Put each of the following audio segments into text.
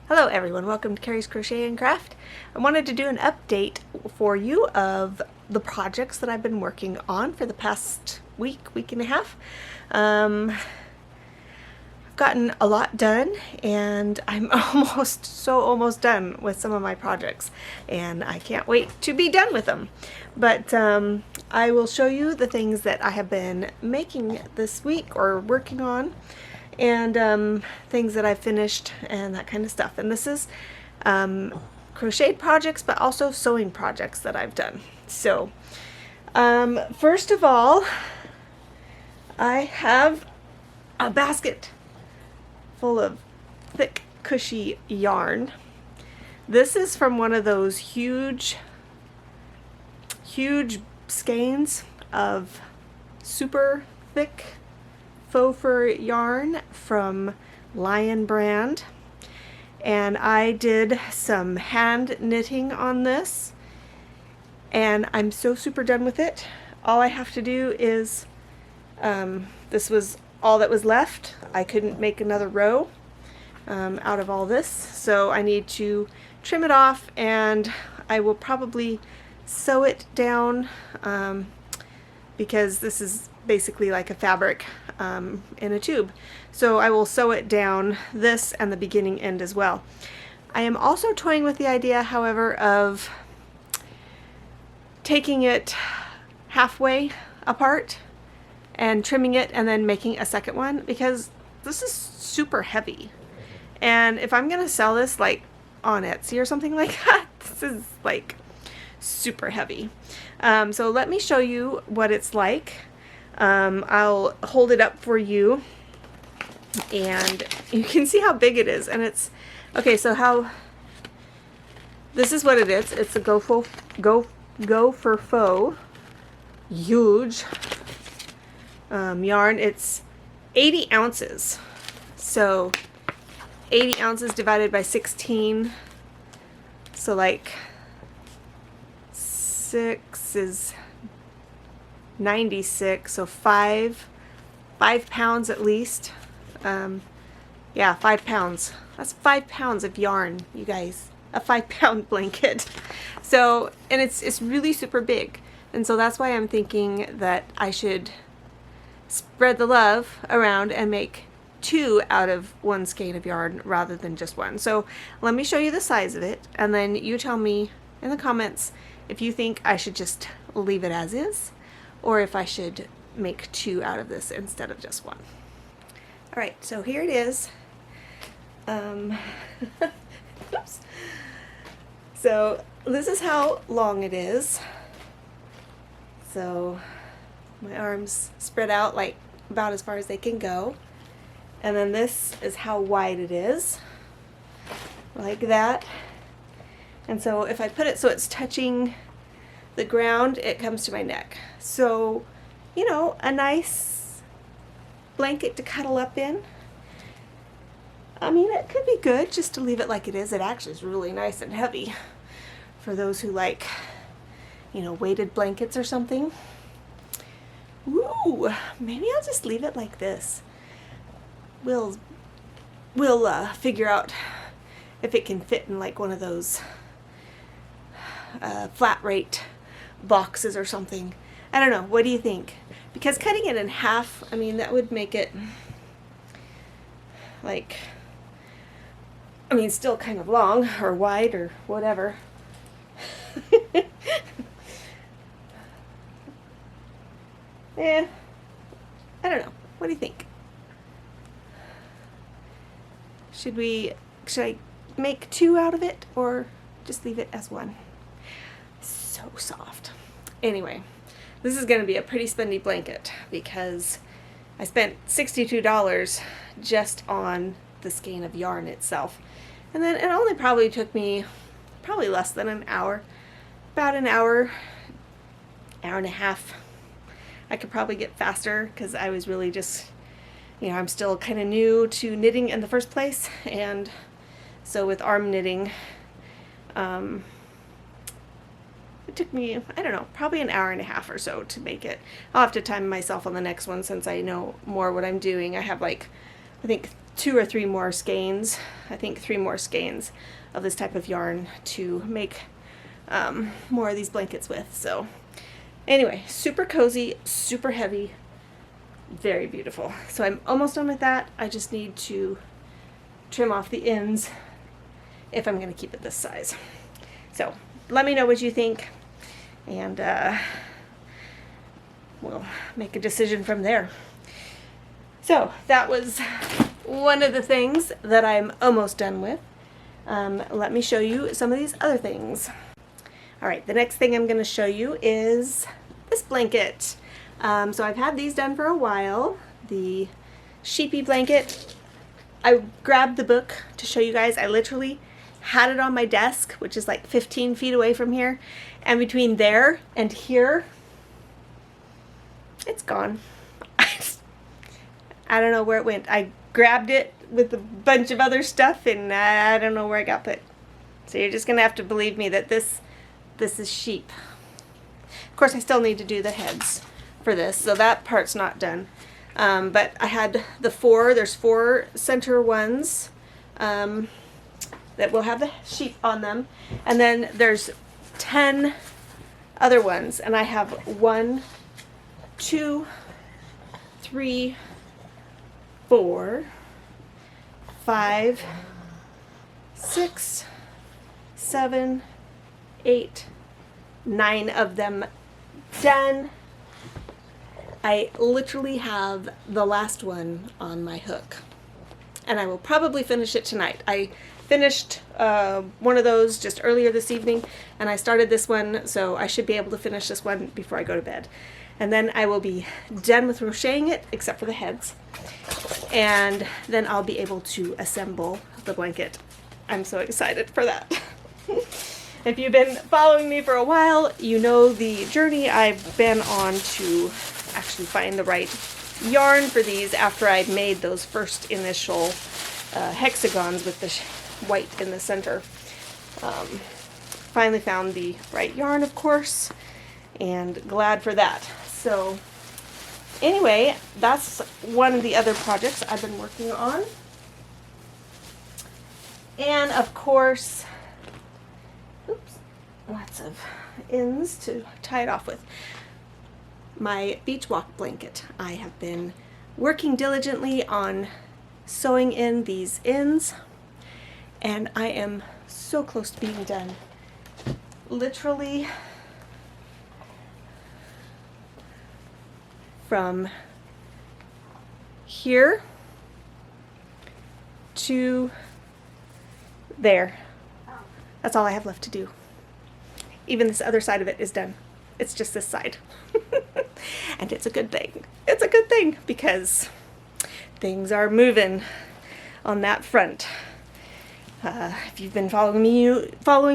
Hello everyone, welcome to Carrie's Crochet and Craft. I wanted to do an update for you of the projects that I've been working on for the past week and a half. I've gotten a lot done and I'm almost done with some of my projects and I can't wait to be done with them. But I will show you the things that I have been making this week or working on, and things that I've finished and that kind of stuff. And this is crochet projects, but also sewing projects that I've done. So first of all, I have a basket full of thick, cushy yarn. This is from one of those huge skeins of super thick faux fur yarn from Lion brand, and I did some hand knitting on this and I'm so super done with it. All I have to do is this was all that was left. I couldn't make another row out of all this, so I need to trim it off, and I will probably sew it down because this is basically like a fabric in a tube. So I will sew it down, this and the beginning end as well. I am also toying with the idea, however, of taking it halfway apart and trimming it and then making a second one, because this is super heavy. And if I'm gonna sell this like on Etsy or something like that, this is like super heavy. So let me show you what it's like. I'll hold it up for you and you can see how big it is. And it's okay, so how this is what it is. It's a go for faux huge yarn. It's 80 ounces, so 80 ounces divided by 16, so like 6 is 96, so 5 pounds at least. Yeah, 5 pounds. That's 5 pounds of yarn, you guys. A 5-pound blanket. So, and it's really super big, and so that's why I'm thinking that I should spread the love around and make 2 out of 1 skein of yarn rather than just 1. So let me show you the size of it, and then you tell me in the comments if you think I should just leave it as is, or if I should make 2 out of this instead of just 1. Alright, so here it is. Oops. So this is how long it is. So my arms spread out like about as far as they can go. And then this is how wide it is. Like that. And so if I put it so it's touching the ground, it comes to my neck. So, you know, a nice blanket to cuddle up in. I mean, it could be good just to leave it like it is. It actually is really nice and heavy for those who like, you know, weighted blankets or something. Ooh, maybe I'll just leave it like this. We'll figure out if it can fit in like one of those flat rate boxes or something. I don't know. What do you think? Because cutting it in half, I mean, that would make it like, I mean, still kind of long or wide or whatever. Yeah, I don't know. What do you think? Should I make 2 out of it or just leave it as 1? So soft. Anyway, this is going to be a pretty spendy blanket because I spent $62 just on the skein of yarn itself. And then it only probably took me less than an hour. About an hour and a half. I could probably get faster because I was really just, you know, I'm still kind of new to knitting in the first place, and so with arm knitting, it took me, I don't know, probably an hour and a half or so to make it. I'll have to time myself on the next one since I know more what I'm doing. I have like, I think 2 or 3 more skeins, I think 3 more skeins of this type of yarn to make more of these blankets with. So anyway, super cozy, super heavy, very beautiful. So I'm almost done with that. I just need to trim off the ends if I'm going to keep it this size. So let me know what you think, and we'll make a decision from there. So that was one of the things that I'm almost done with. Let me show you some of these other things. Alright, the next thing I'm going to show you is this blanket. So I've had these done for a while. The sheepy blanket. I grabbed the book to show you guys. I literally had it on my desk, which is like 15 feet away from here. And between there and here, it's gone. I don't know where it went. I grabbed it with a bunch of other stuff, and I don't know where it got put. So you're just going to have to believe me that this is sheep. Of course, I still need to do the heads for this, so that part's not done. But I had there's 4 center ones that will have the sheep on them, and then there's 10 other ones, and I have 1, 2, 3, 4, 5, 6, 7, 8, 9 of them done. I literally have the last one on my hook, and I will probably finish it tonight. I finished one of those just earlier this evening, and I started this one, so I should be able to finish this one before I go to bed. And then I will be done with crocheting it, except for the heads. And then I'll be able to assemble the blanket. I'm so excited for that. If you've been following me for a while, you know the journey I've been on to actually find the right yarn for these after I'd made those first initial hexagons with the white in the center. Finally found the right yarn, of course, and glad for that. So anyway, that's one of the other projects I've been working on. And of course, oops, lots of ends to tie it off with. My beach walk blanket. I have been working diligently on sewing in these ends, and I am so close to being done. Literally from here to there. That's all I have left to do. Even this other side of it is done. It's just this side. And it's a good thing. It's a good thing because things are moving on that front. If you've been following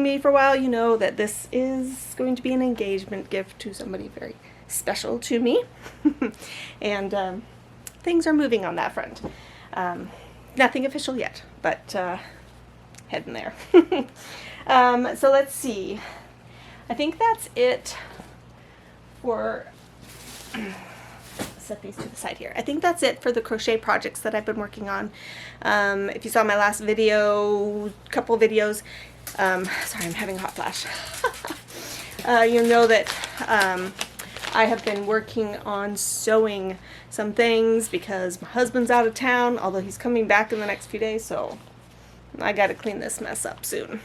me for a while, you know that this is going to be an engagement gift to somebody very special to me. And things are moving on that front. Nothing official yet, but heading there. So let's see. I think that's it for set these to the side here. I think that's it for the crochet projects that I've been working on. If you saw my last video, couple videos, sorry, I'm having a hot flash. You know that I have been working on sewing some things because my husband's out of town, although he's coming back in the next few days, so I gotta clean this mess up soon.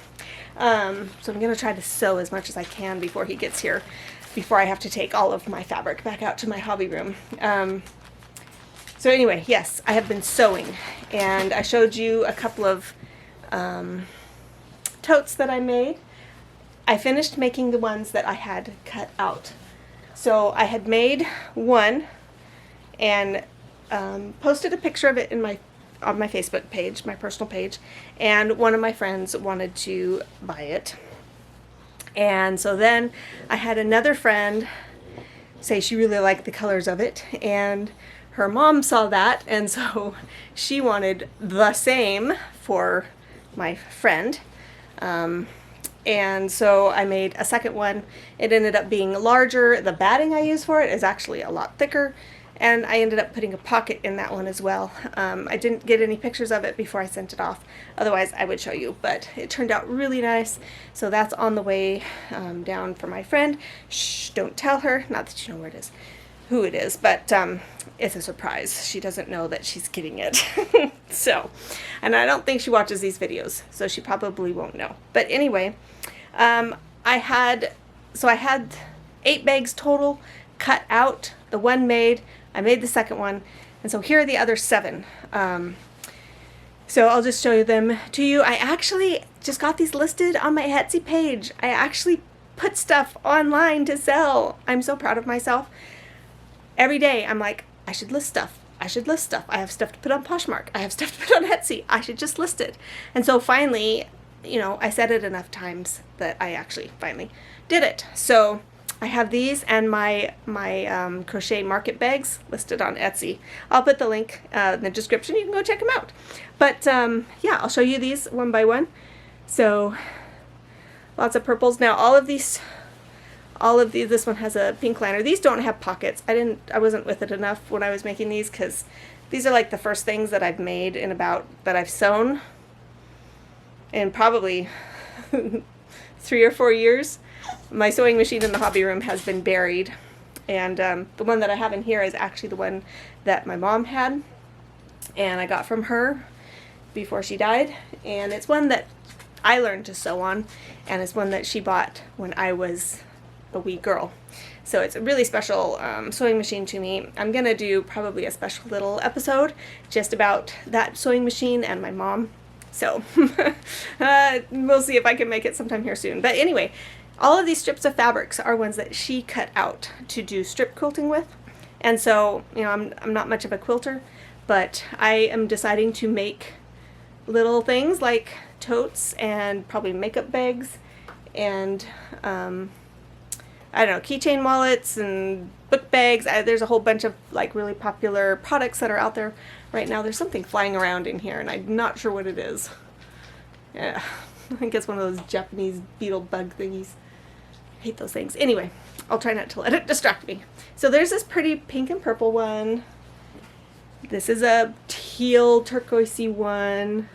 So I'm gonna try to sew as much as I can before he gets here, before I have to take all of my fabric back out to my hobby room. So anyway, yes, I have been sewing, and I showed you a couple of totes that I made. I finished making the ones that I had cut out. So I had made one and posted a picture of it in on my Facebook page, my personal page, and one of my friends wanted to buy it. And so then I had another friend say she really liked the colors of it, and her mom saw that, and so she wanted the same for my friend. And so I made a second one. It ended up being larger. The batting I use for it is actually a lot thicker, and I ended up putting a pocket in that one as well. I didn't get any pictures of it before I sent it off, otherwise I would show you, but it turned out really nice. So that's on the way down for my friend. Shh, don't tell her, not that you know where it is, who it is, but it's a surprise. She doesn't know that she's getting it. So, and I don't think she watches these videos, so she probably won't know. But anyway, I had 8 bags total cut out. The one made, I made the second one, and so here are the other 7. So I'll just show them to you. I actually just got these listed on my Etsy page. I actually put stuff online to sell. I'm so proud of myself. Every day I'm like, I should list stuff. I should list stuff. I have stuff to put on Poshmark. I have stuff to put on Etsy. I should just list it. And so finally, you know, I said it enough times that I actually finally did it. So I have these and my crochet market bags listed on Etsy. I'll put the link in the description. You can go check them out. But yeah, I'll show you these one by one. So lots of purples. Now all of these, this one has a pink liner. These don't have pockets. I wasn't with it enough when I was making these, because these are like the first things that I've made in about, that I've sewn in probably 3 or 4 years. My sewing machine in the hobby room has been buried, and the one that I have in here is actually the one that my mom had, and I got from her before she died, and it's one that I learned to sew on, and it's one that she bought when I was a wee girl. So it's a really special sewing machine to me. I'm gonna do probably a special little episode just about that sewing machine and my mom. So we'll see if I can make it sometime here soon. But anyway, all of these strips of fabrics are ones that she cut out to do strip quilting with. And so, you know, I'm not much of a quilter, but I am deciding to make little things like totes and probably makeup bags and I don't know, keychain wallets and book bags. There's a whole bunch of like really popular products that are out there right now. There's something flying around in here and I'm not sure what it is. Yeah, I think it's one of those Japanese beetle bug thingies. I hate those things. Anyway, I'll try not to let it distract me. So there's this pretty pink and purple one. This is a teal turquoisey one.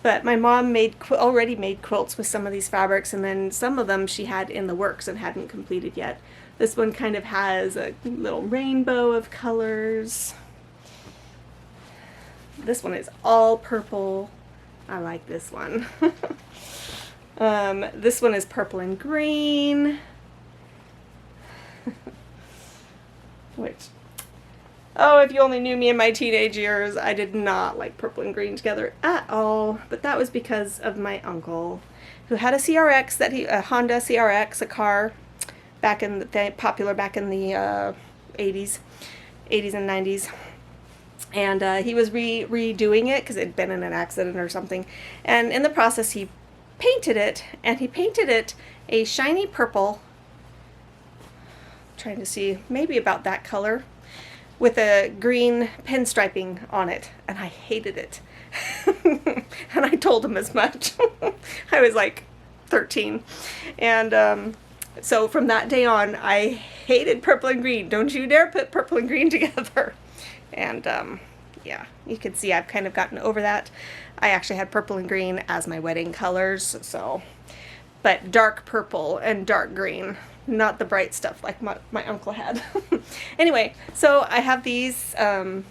But my mom already made quilts with some of these fabrics, and then some of them she had in the works and hadn't completed yet. This one kind of has a little rainbow of colors. This one is all purple. I like this one. This one is purple and green. Which, oh, if you only knew me in my teenage years, I did not like purple and green together at all. But that was because of my uncle, who had a CRX, a Honda CRX, a car popular back in the 80s and 90s. And he was redoing it because it had been in an accident or something. And in the process, he painted it, and he painted it a shiny purple. I'm trying to see, maybe about that color, with a green pinstriping on it, and I hated it. And I told him as much. I was like 13. And so from that day on, I hated purple and green. Don't you dare put purple and green together. And yeah, you can see I've kind of gotten over that. I actually had purple and green as my wedding colors, so, but dark purple and dark green, not the bright stuff like my uncle had. Anyway, so I have these, 7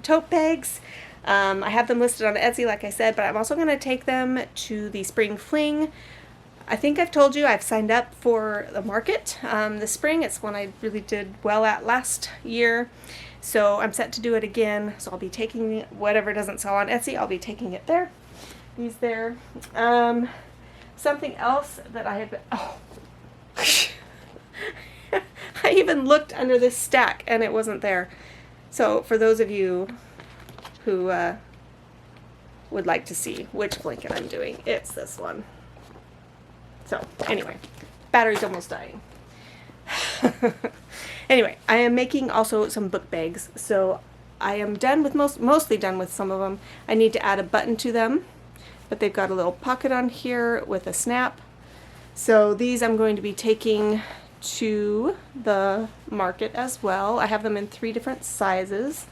tote bags. I have them listed on Etsy, like I said, but I'm also going to take them to the Spring Fling. I think I've told you I've signed up for the market this spring. It's one I really did well at last year. So I'm set to do it again. So I'll be taking whatever doesn't sell on Etsy, I'll be taking it there. These there. Something else that I have, I even looked under this stack and it wasn't there. So for those of you who would like to see which blanket I'm doing, it's this one. So anyway, battery's almost dying. Anyway, I am making also some book bags. So I am done with mostly done with some of them. I need to add a button to them, but they've got a little pocket on here with a snap. So these I'm going to be taking to the market as well. I have them in 3 different sizes.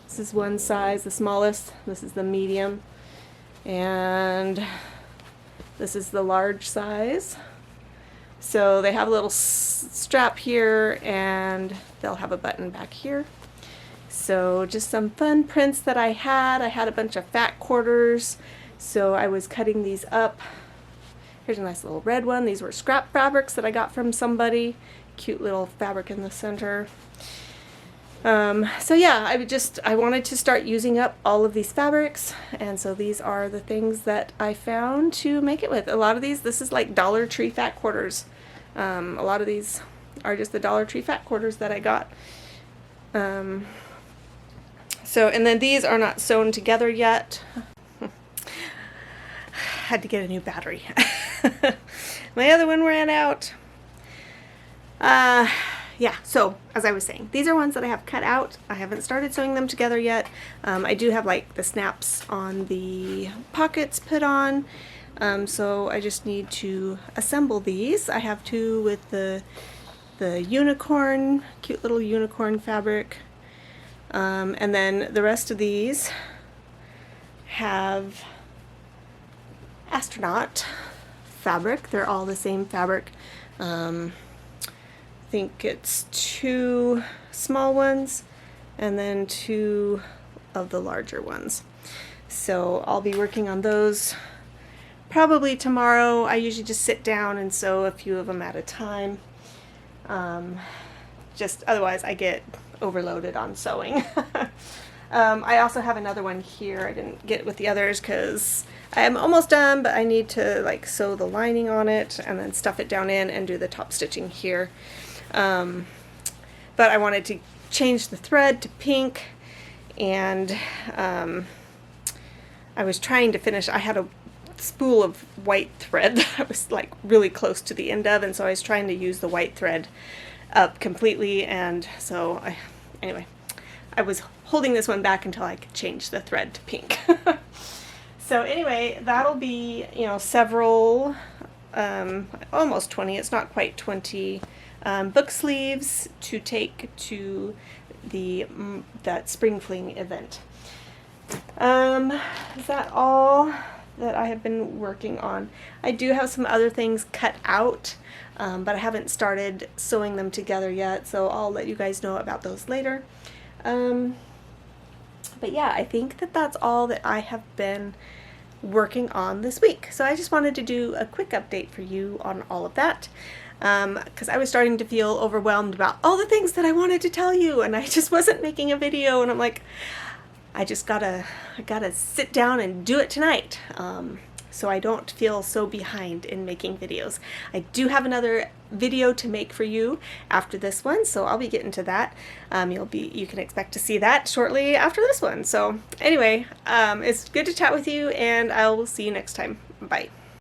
This is one size, the smallest. This is the medium. And this is the large size. So they have a little strap here, and they'll have a button back here. So just some fun prints that I had. I had a bunch of fat quarters, so I was cutting these up. Here's a nice little red one. These were scrap fabrics that I got from somebody. Cute little fabric in the center. So yeah, I wanted to start using up all of these fabrics, and so these are the things that I found to make it with. A lot of these, this is like Dollar Tree fat quarters. A lot of these are just the Dollar Tree fat quarters that I got. So, and then these are not sewn together yet. Had to get a new battery. My other one ran out. Yeah, so as I was saying, these are ones that I have cut out. I haven't started sewing them together yet. I do have like the snaps on the pockets put on. So I just need to assemble these. I have 2 with the unicorn, cute little unicorn fabric. And then the rest of these have astronaut fabric. They're all the same fabric. I think it's 2 small ones and then 2 of the larger ones. So I'll be working on those probably tomorrow. I usually just sit down and sew a few of them at a time. Just otherwise I get overloaded on sewing. I also have another one here. I didn't get it with the others because I'm almost done, but I need to like sew the lining on it and then stuff it down in and do the top stitching here. But I wanted to change the thread to pink, and I was trying to finish. I had a spool of white thread that I was like really close to the end of, and so I was trying to use the white thread up completely, and so anyway, I was holding this one back until I could change the thread to pink. So anyway, that'll be, you know, several, almost 20, it's not quite 20 book sleeves to take to that spring fling event. Is that all that I have been working on? I do have some other things cut out, but I haven't started sewing them together yet, so I'll let you guys know about those later. But yeah, I think that that's all that I have been working on this week. So I just wanted to do a quick update for you on all of that, because I was starting to feel overwhelmed about all the things that I wanted to tell you, and I just wasn't making a video, and I'm like, I gotta sit down and do it tonight, so I don't feel so behind in making videos. I do have another video to make for you after this one, so I'll be getting to that. You can expect to see that shortly after this one. So anyway, it's good to chat with you, and I will see you next time. Bye.